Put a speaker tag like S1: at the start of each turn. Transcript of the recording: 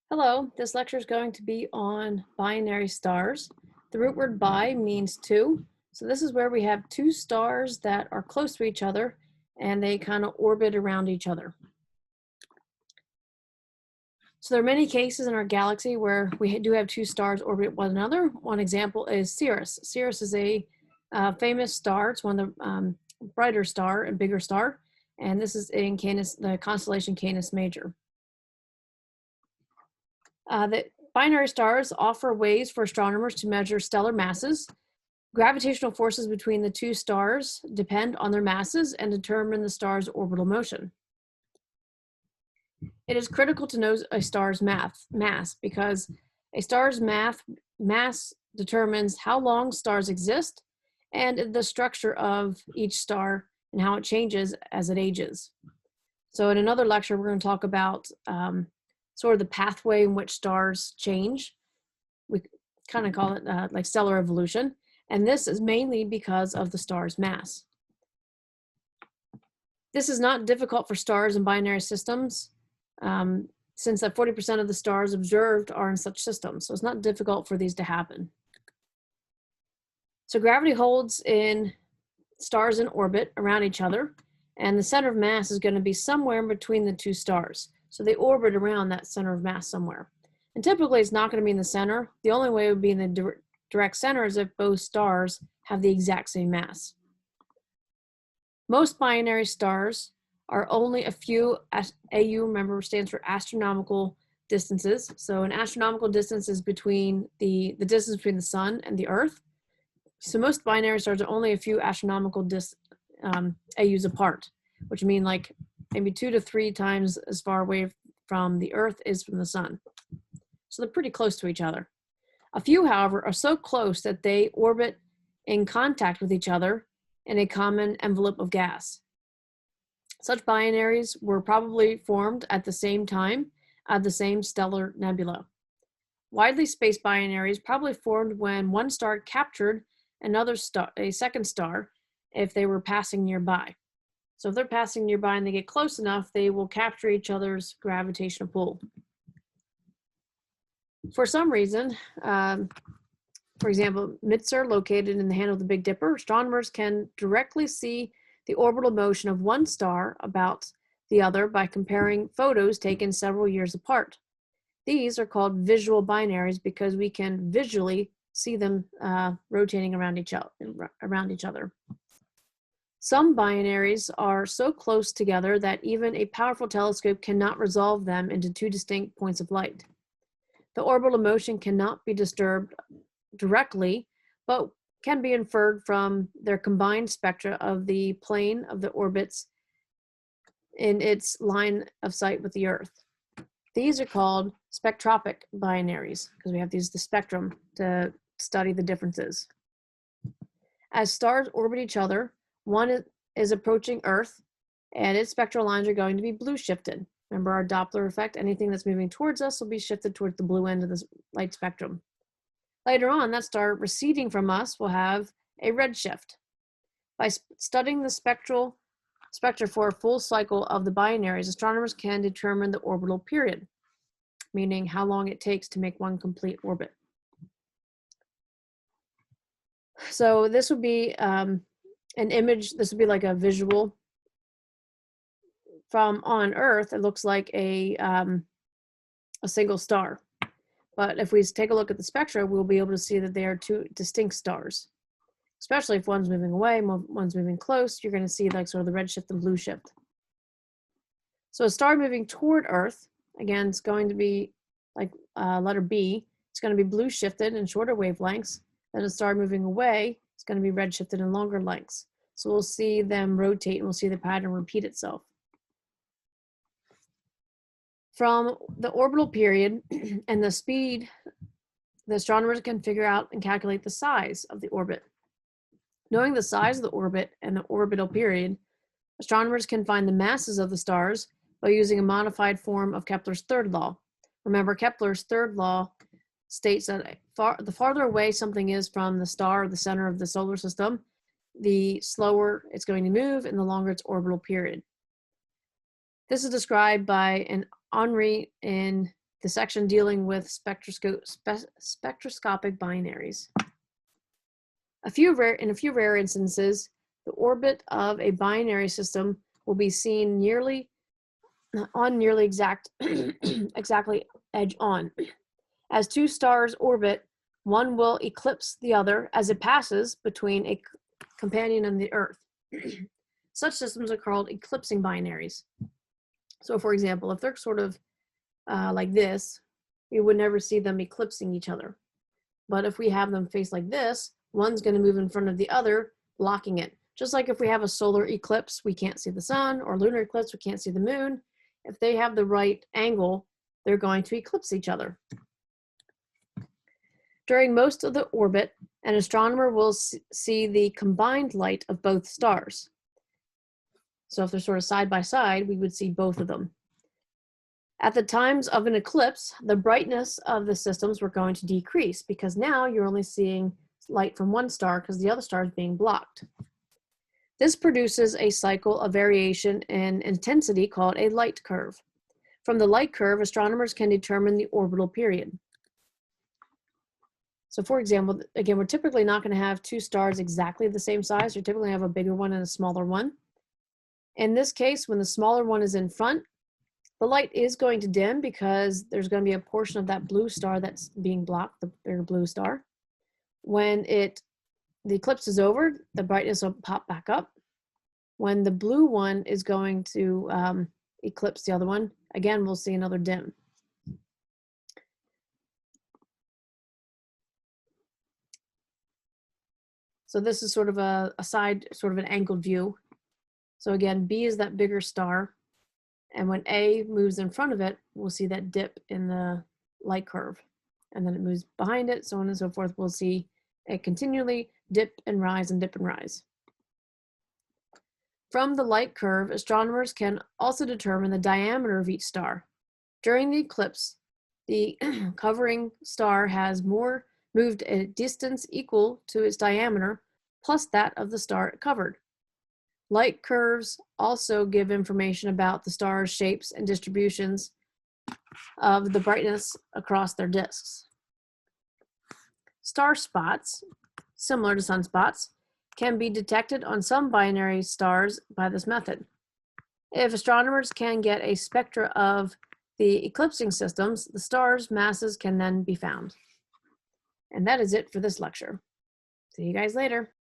S1: Hello, this lecture is going to be on binary stars. The root word bi means two. So this is where we have two stars that are close to each other and they kind of orbit around each other. So there are many cases in our galaxy where we do have two stars orbit one another. One example is Sirius. Sirius is a famous star. It's one of the brighter star and bigger star. And this is in Canis, the constellation Canis Major. The binary stars offer ways for astronomers to measure stellar masses. Gravitational forces between the two stars depend on their masses and determine the star's orbital motion. It is critical to know a star's mass because a star's mass determines how long stars exist and the structure of each star and how it changes as it ages. So in another lecture, we're going to talk about sort of the pathway in which stars change. We kind of call it like stellar evolution. And this is mainly because of the star's mass. This is not difficult for stars in binary systems, since that 40% of the stars observed are in such systems. So it's not difficult for these to happen. So gravity holds in stars in orbit around each other, and the center of mass is going to be somewhere in between the two stars. So they orbit around that center of mass somewhere. And typically it's not going to be in the center. The only way it would be in the direct center is if both stars have the exact same mass. Most binary stars are only a few, AU, remember, stands for astronomical distances. So an astronomical distance is between the distance between the sun and the earth. So most binary stars are only a few astronomical AUs apart, which mean like maybe 2 to 3 times as far away from the earth is from the sun. So they're pretty close to each other. A few, however, are so close that they orbit in contact with each other in a common envelope of gas. Such binaries were probably formed at the same time at the same stellar nebula. Widely spaced binaries probably formed when one star captured another star, a second star, if they were passing nearby. So if they're passing nearby and they get close enough, they will capture each other's gravitational pull. For some reason, for example, Mizar, located in the handle of the Big Dipper, astronomers can directly see the orbital motion of one star about the other by comparing photos taken several years apart. These are called visual binaries because we can visually see them rotating around each other. Some binaries are so close together that even a powerful telescope cannot resolve them into two distinct points of light. The orbital motion cannot be disturbed directly, but can be inferred from their combined spectra of the plane of the orbits in its line of sight with the Earth. These are called spectropic binaries because we have to use the spectrum to study the differences. As stars orbit each other, one is approaching Earth and its spectral lines are going to be blue shifted. Remember our Doppler effect, anything that's moving towards us will be shifted towards the blue end of the light spectrum. Later on, that star receding from us will have a red shift. By studying the spectra for a full cycle of the binaries, astronomers can determine the orbital period, meaning how long it takes to make one complete orbit. So this would be an image, this would be like a visual from on Earth. It looks like a single star. But if we take a look at the spectra, we'll be able to see that they are two distinct stars. Especially if one's moving away, one's moving close, you're going to see like sort of the red shift and blue shift. So a star moving toward Earth, again, it's going to be like letter B. It's going to be blue shifted in shorter wavelengths. Then a star moving away, it's going to be red shifted in longer lengths. So we'll see them rotate and we'll see the pattern repeat itself. From the orbital period and the speed, the astronomers can figure out and calculate the size of the orbit. Knowing the size of the orbit and the orbital period, astronomers can find the masses of the stars by using a modified form of Kepler's third law. Remember, Kepler's third law states that the farther away something is from the star or the center of the solar system, the slower it's going to move and the longer its orbital period. This is described by an Henri in the section dealing with spectroscopic binaries. In a few rare instances, the orbit of a binary system will be seen nearly exactly edge on. As two stars orbit, one will eclipse the other as it passes between a companion and the Earth. Such systems are called eclipsing binaries. So for example, if they're sort of like this, you would never see them eclipsing each other. But if we have them face like this, one's going to move in front of the other, blocking it. Just like if we have a solar eclipse, we can't see the sun, or lunar eclipse, we can't see the moon. If they have the right angle, they're going to eclipse each other. During most of the orbit, an astronomer will see the combined light of both stars. So if they're sort of side by side, we would see both of them. At the times of an eclipse, the brightness of the systems were going to decrease because now you're only seeing light from one star because the other star is being blocked. This produces a cycle of variation in intensity called a light curve. From the light curve, astronomers can determine the orbital period. So for example, again, we're typically not going to have two stars exactly the same size. You typically have a bigger one and a smaller one. In this case, when the smaller one is in front, the light is going to dim because there's going to be a portion of that blue star that's being blocked, the bigger blue star. When the eclipse is over, the brightness will pop back up. When the blue one is going to eclipse the other one, again, we'll see another dim. So this is sort of a side, sort of an angled view. So again, B is that bigger star. And when A moves in front of it, we'll see that dip in the light curve. And then it moves behind it, so on and so forth. We'll see it continually dip and rise and dip and rise. From the light curve, astronomers can also determine the diameter of each star. During the eclipse, the covering star has moved a distance equal to its diameter plus that of the star it covered. Light curves also give information about the star's shapes and distributions of the brightness across their disks. Star spots, similar to sunspots, can be detected on some binary stars by this method. If astronomers can get a spectra of the eclipsing systems, the stars' masses can then be found. And that is it for this lecture. See you guys later.